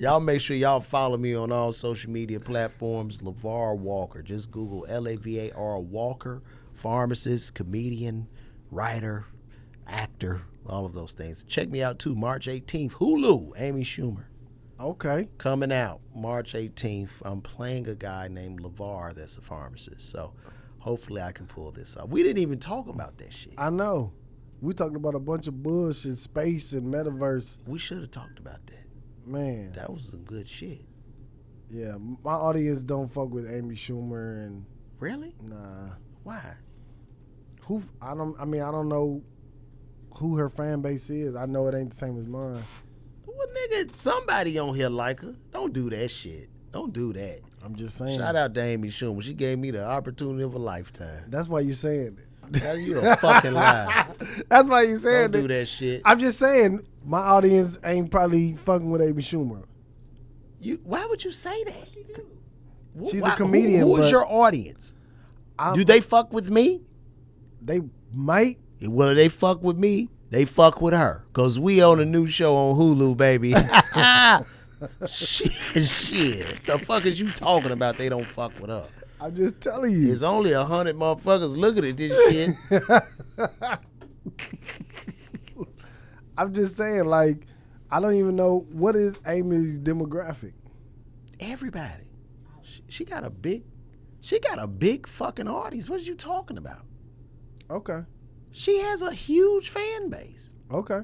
Y'all make sure y'all follow me on all social media platforms. Lavar Walker. Just Google Lavar Walker. Pharmacist, comedian, writer, actor, all of those things. Check me out too. March 18th. Hulu. Amy Schumer. Okay. Coming out March 18th. I'm playing a guy named Lavar that's a pharmacist. So hopefully I can pull this off. We didn't even talk about that shit. I know. We talked about a bunch of bullshit, space and metaverse. We should have talked about that. Man. That was some good shit. Yeah, my audience don't fuck with Amy Schumer and Really? nah. Why? I don't know who her fan base is. I know it ain't the same as mine. Well, nigga, somebody on here like her. Don't do that shit. Don't do that. I'm just saying. Shout out to Amy Schumer. She gave me the opportunity of a lifetime. That's why you saying it. You a fucking liar. That's why you saying Don't do that shit. I'm just saying my audience ain't probably fucking with Amy Schumer. Why would you say that? She's a comedian. Who is your audience? Do they fuck with me? They might. Well, if they fuck with me, they fuck with her. Because we on a new show on Hulu, baby. Shit. The fuck is you talking about they don't fuck with her? I'm just telling you. There's only 100 motherfuckers looking at this shit. I'm just saying, like, I don't even know what is Amy's demographic. Everybody. She got a big fucking audience. What are you talking about? Okay. She has a huge fan base. Okay.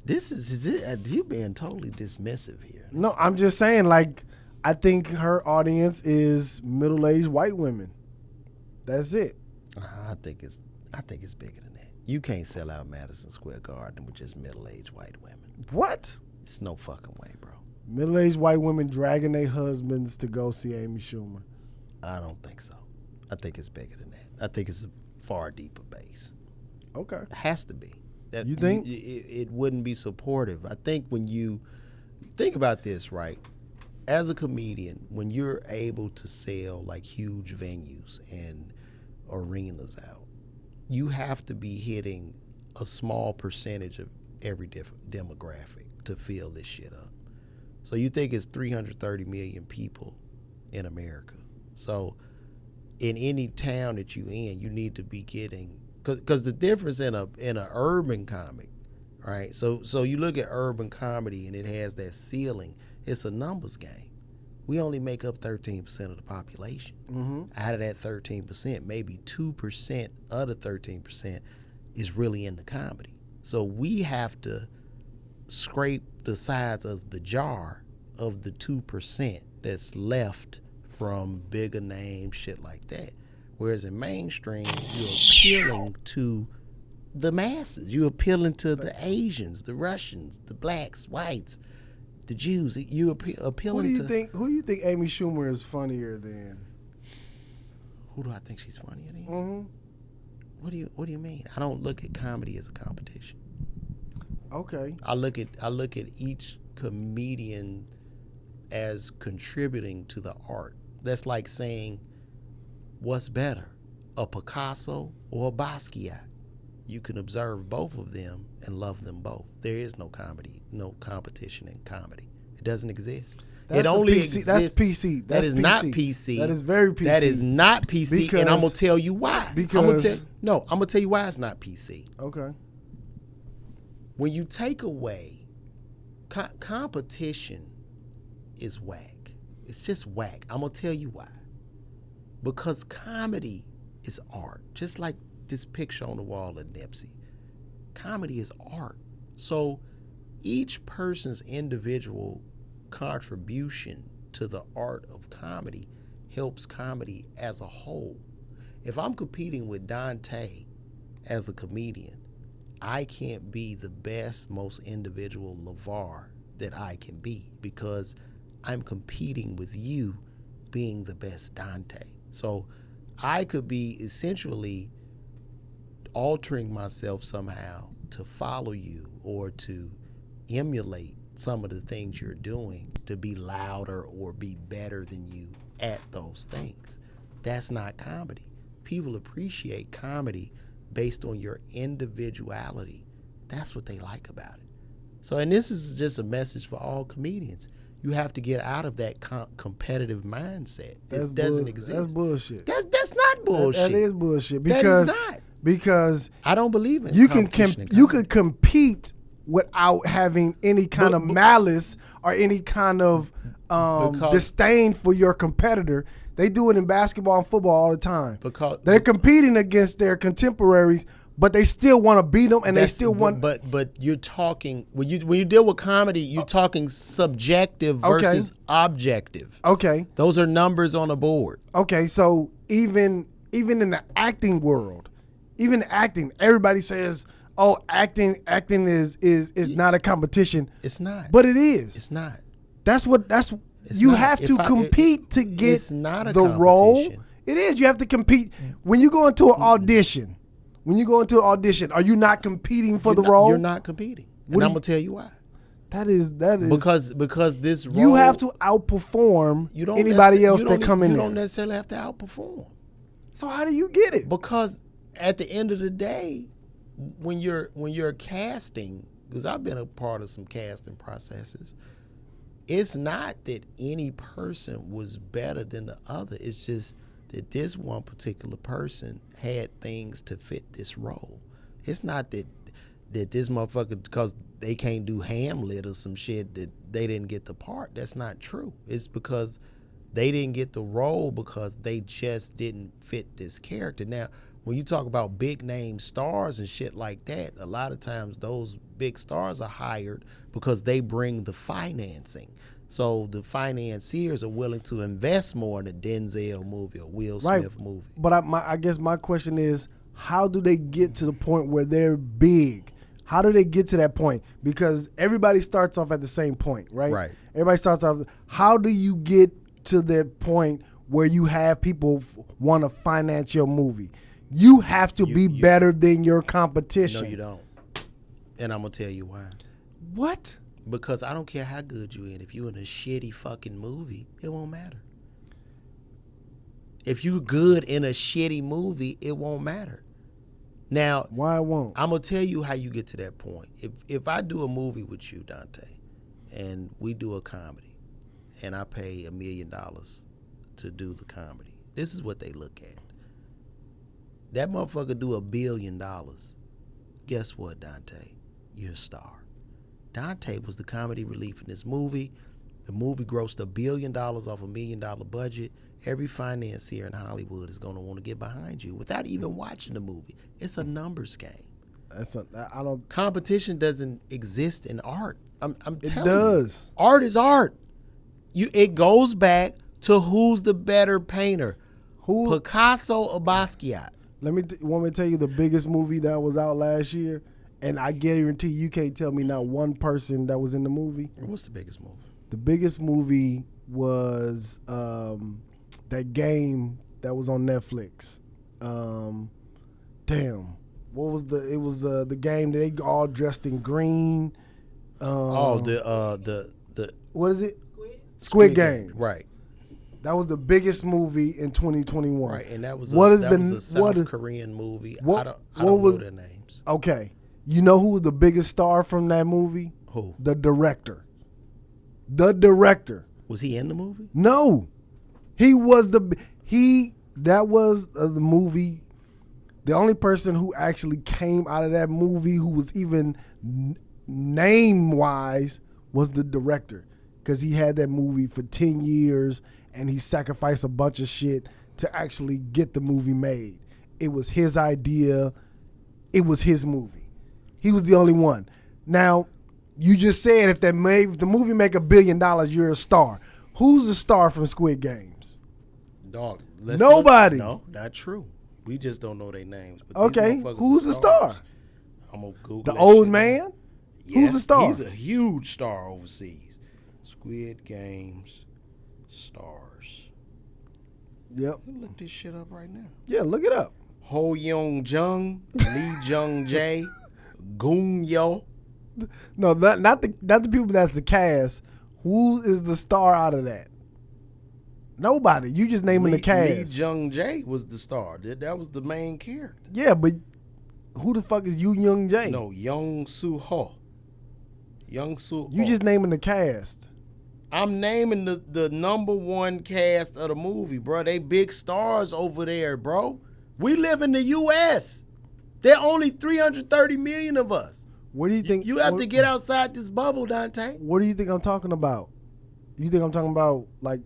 You being totally dismissive here. No, I'm just saying, like, I think her audience is middle-aged white women. That's it. I think it's bigger than that. You can't sell out Madison Square Garden with just middle-aged white women. What? It's no fucking way, bro. Middle-aged white women dragging their husbands to go see Amy Schumer. I don't think so. I think it's bigger than that. I think it's a far deeper base. Okay. It has to be. You think? It wouldn't be supportive. I think when you think about this, right? As a comedian, when you're able to sell like huge venues and arenas out, you have to be hitting a small percentage of every demographic to fill this shit up. So you think it's 330 million people in America. So in any town that you in, you need to be getting, because the difference in a urban comic, right? So you look at urban comedy and it has that ceiling. It's a numbers game. We only make up 13% of the population. Mm-hmm. Out of that 13%, maybe 2% of the 13% is really into comedy. So we have to scrape the sides of the jar of the 2% that's left from bigger name shit like that. Whereas in mainstream, you're appealing to the masses. You're appealing to the Asians, the Russians, the blacks, whites, the Jews. You appealing to. Who do you think Amy Schumer is funnier than? Who do I think she's funnier than? Mm-hmm. What do you mean? I don't look at comedy as a competition. Okay. I look at each comedian as contributing to the art. That's like saying, what's better, a Picasso or a Basquiat? You can observe both of them and love them both. There is no competition in comedy. It doesn't exist. It only exists. That's PC. That is not PC. That is very PC. That is not PC, and I'm gonna tell you why. I'm gonna tell you why it's not PC. Okay. When you take away competition, is whack. It's just whack. I'm gonna tell you why. Because comedy is art, just like this picture on the wall of Nipsey. Comedy is art. So each person's individual contribution to the art of comedy helps comedy as a whole. If I'm competing with Dante as a comedian, I can't be the best, most individual Lavar that I can be because I'm competing with you being the best Dante. So I could be essentially altering myself somehow to follow you or to emulate some of the things you're doing to be louder or be better than you at those things. That's not comedy. People appreciate comedy based on your individuality. That's what they like about it. So, and this is just a message for all comedians. You have to get out of that competitive mindset. It doesn't exist. That's bullshit. That's not bullshit. That is bullshit. That is not. Because I don't believe in you competition. You could compete without having any kind of malice or any kind of disdain for your competitor. They do it in basketball and football all the time. Because they're competing against their contemporaries, but they still want to beat them, and they still want. But you're talking when you deal with comedy, you're talking subjective versus objective. Okay, those are numbers on a board. Okay, so even in the acting world, even acting, everybody says, "Oh, acting is not a competition." It's not, but it is. It's not. You have to compete to get it's not a the role. It is. You have to compete when you go into an audition. When you go into an audition, are you not competing for the role? You're not competing, and I'm gonna tell you why. That is because this role, you have to outperform anybody else that come in there. You don't necessarily have to outperform. So how do you get it? Because at the end of the day, when you're casting, because I've been a part of some casting processes, it's not that any person was better than the other. It's just that this one particular person had things to fit this role. It's not that this motherfucker, because they can't do Hamlet or some shit, that they didn't get the part. That's not true. It's because they didn't get the role because they just didn't fit this character. Now, when you talk about big name stars and shit like that, a lot of times those big stars are hired because they bring the financing. So the financiers are willing to invest more in a Denzel movie or Will Smith movie. But I guess my question is, how do they get to the point where they're big? How do they get to that point? Because everybody starts off at the same point, right? Right. Everybody starts off. How do you get to that point where you have people want to finance your movie? You have to be better than your competition. No, you don't. And I'm going to tell you why. What? Because I don't care how good you're in. If you're in a shitty fucking movie, it won't matter. If you're good in a shitty movie, it won't matter. Now, why it won't? I'm going to tell you how you get to that point. If I do a movie with you, Dante, and we do a comedy, and I pay $1 million to do the comedy, this is what they look at. That motherfucker do $1 billion. Guess what, Dante? You're a star. Dante was the comedy relief in this movie. The movie grossed $1 billion off $1 million budget. Every financier in Hollywood is going to want to get behind you without even watching the movie. It's a numbers game. Competition doesn't exist in art. I'm telling you. It does. Art is art. It goes back to who's the better painter, Picasso or Basquiat. Want me to tell you the biggest movie that was out last year? And I guarantee you can't tell me not one person that was in the movie. What's the biggest movie? The biggest movie was that game that was on Netflix. What was it was the game that they all dressed in green. The what is it? Squid Game. Right. That was the biggest movie in 2021. Right, and that was a South Korean movie. I don't know their names. Okay. You know who was the biggest star from that movie? Who? The director. The director. Was he in the movie? No. He was the movie. The only person who actually came out of that movie who was even name-wise was the director. Because he had that movie for 10 years and he sacrificed a bunch of shit to actually get the movie made. It was his idea. It was his movie. He was the only one. Now, you just said if the movie make $1 billion, you're a star. Who's the star from Squid Games? Dog. Nobody. No, not true. We just don't know their names. But okay, who's the star? I'm gonna Google the old man. Yes, who's the star? He's a huge star overseas. Squid Games stars. Yep. Look this shit up right now. Yeah, look it up. Ho Young Jung, Lee Jung Jae, Goon Yo. No, not the people that's the cast. Who is the star out of that? Nobody. You just naming the cast. Lee Jung Jae was the star. That was the main character. Yeah, but who the fuck is Yoon Jung Jae? No, Young Soo Ho. Young Suk. You just naming the cast. I'm naming the number one cast of the movie, bro. They big stars over there, bro. We live in the U.S. There are only 330 million of us. What do you think? You have to get outside this bubble, Dante. What do you think I'm talking about? You think I'm talking about like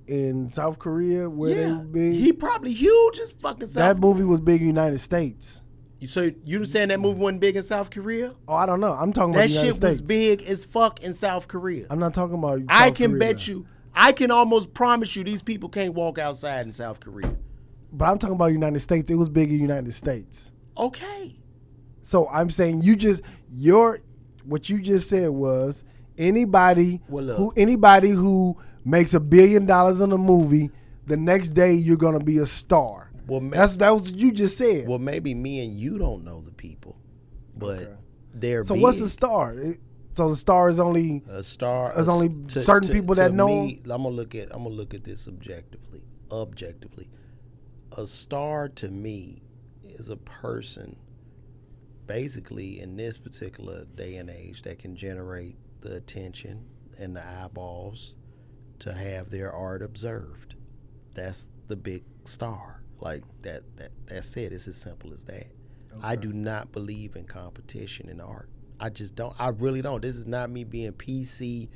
in South Korea where they were big? He probably huge as fucking South. That movie was big in the United States. So you saying that movie wasn't big in South Korea? Oh, I don't know. I'm talking about the United States. That shit was big as fuck in South Korea. I'm not talking about South I can Korea. bet you, I can almost promise you these people can't walk outside in South Korea. But I'm talking about the United States. It was big in the United States. Okay. So I'm saying what you just said was anybody who makes $1 billion in a movie, the next day you're gonna be a star. Well, that was what you just said. Well, maybe me and you don't know the people, but they're so big. what's a star? So the star is only a star. Is only certain people that know me, him? I'm gonna look at this objectively. A star to me is a person, basically in this particular day and age, that can generate the attention and the eyeballs to have their art observed. That's the big star. Like that's it. It's as simple as that. Okay. I do not believe in competition in art. I just don't. I really don't. This is not me being PC.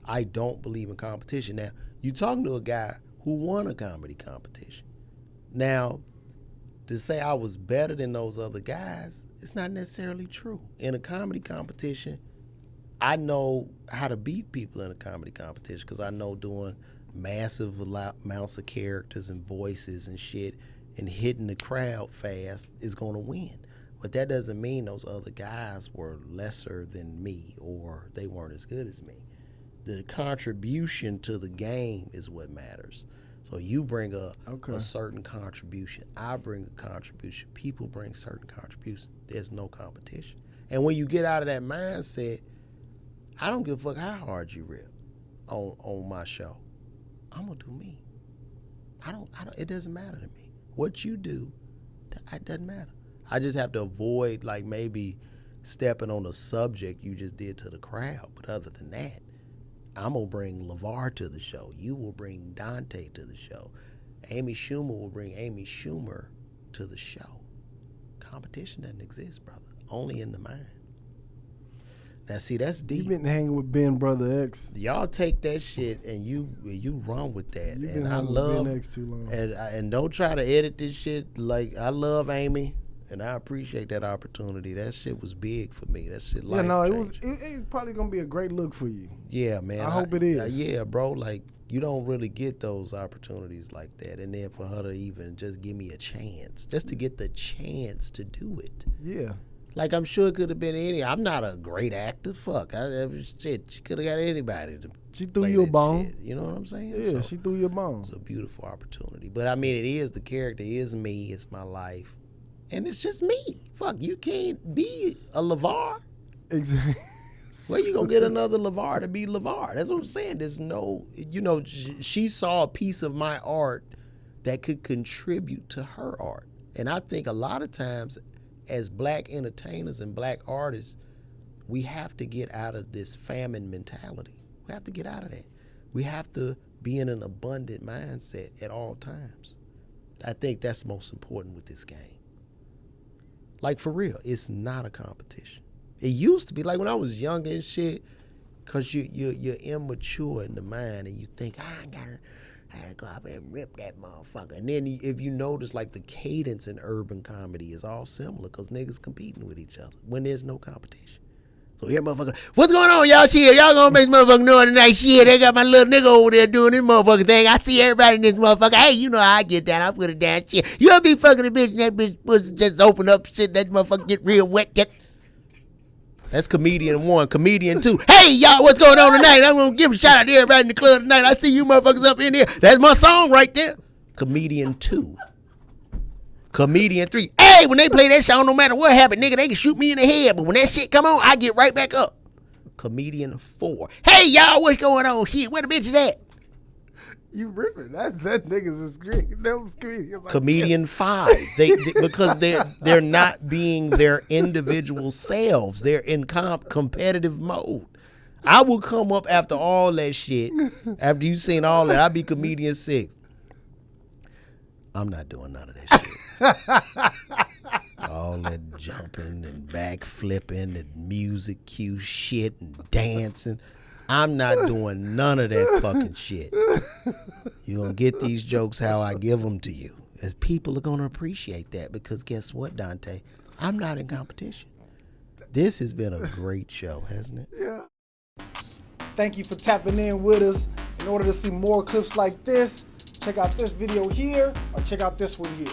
I don't believe in competition. Now, you talking to a guy who won a comedy competition. Now, to say I was better than those other guys, it's not necessarily true. In a comedy competition, I know how to beat people in a comedy competition because I know doing massive amounts of characters and voices and shit and hitting the crowd fast is going to win. But that doesn't mean those other guys were lesser than me or they weren't as good as me. The contribution to the game is what matters. So you bring a certain contribution. I bring a contribution. People bring certain contributions. There's no competition. And when you get out of that mindset, I don't give a fuck how hard you rip on my show. I'm gonna do me. I don't. It doesn't matter to me what you do. It doesn't matter. I just have to avoid like maybe stepping on a subject you just did to the crowd. But other than that, I'm gonna bring Lavar to the show. You will bring Dante to the show. Amy Schumer will bring Amy Schumer to the show. Competition doesn't exist, brother. Only in the mind. Now, see, that's deep. You've been hanging with Ben Brother X. Y'all take that shit and you run with that. You've and been I hanging love with Ben X too long. And don't try to edit this shit. Like, I love Amy, and I appreciate that opportunity. That shit was big for me. That shit life changing. It's probably gonna be a great look for you. Yeah, man. I hope it is. Yeah, bro. Like, you don't really get those opportunities like that, and then for her to even just give me a chance, just to get the chance to do it. Yeah. Like, I'm sure it could have been any. I'm not a great actor. Fuck. Shit, she could have got anybody to She threw you a bone. Shit. You know what I'm saying? Yeah, she threw you a bone. It's a beautiful opportunity. But, I mean, it is. The character is me. It's my life. And it's just me. Fuck, you can't be a Lavar. Exactly. Where you going to get another Lavar to be Lavar? That's what I'm saying. There's no, she saw a piece of my art that could contribute to her art. And I think a lot of times, as black entertainers and black artists, we have to get out of this famine mentality. We have to get out of that. We have to be in an abundant mindset at all times. I think that's most important with this game. Like, for real, it's not a competition. It used to be, like when I was younger and shit, because you're immature in the mind and you think, I gotta go out there and rip that motherfucker. And then if you notice, like, the cadence in urban comedy is all similar because niggas competing with each other when there's no competition. So here, motherfucker, what's going on, y'all? Shit, y'all gonna make motherfucker know tonight? Shit, they got my little nigga over there doing this motherfucking thing. I see everybody in this motherfucker. Hey, you know how I get down. I put it down. Shit, you'll be fucking a bitch and that bitch pussy just open up. Shit, that motherfucker get real wet. That's comedian 1. Comedian 2. Hey, y'all, what's going on tonight? I'm gonna give a shout out to everybody in the club tonight. I see you motherfuckers up in here. That's my song right there. Comedian 2. Comedian 3. Hey, when they play that song, no matter what happened, nigga, they can shoot me in the head. But when that shit come on, I get right back up. Comedian 4. Hey, y'all, what's going on? Shit, where the bitch is at? You ripping. That nigga's a screen. Those comedians. Comedian 5. Because they're not being their individual selves. They're in competitive mode. I will come up after all that shit. After you seen all that, I'll be comedian 6. I'm not doing none of that shit. All that jumping and back flipping and music cue shit and dancing. I'm not doing none of that fucking shit. You're going to get these jokes how I give them to you. As people are going to appreciate that because guess what, Dante? I'm not in competition. This has been a great show, hasn't it? Yeah. Thank you for tapping in with us. In order to see more clips like this, check out this video here or check out this one here.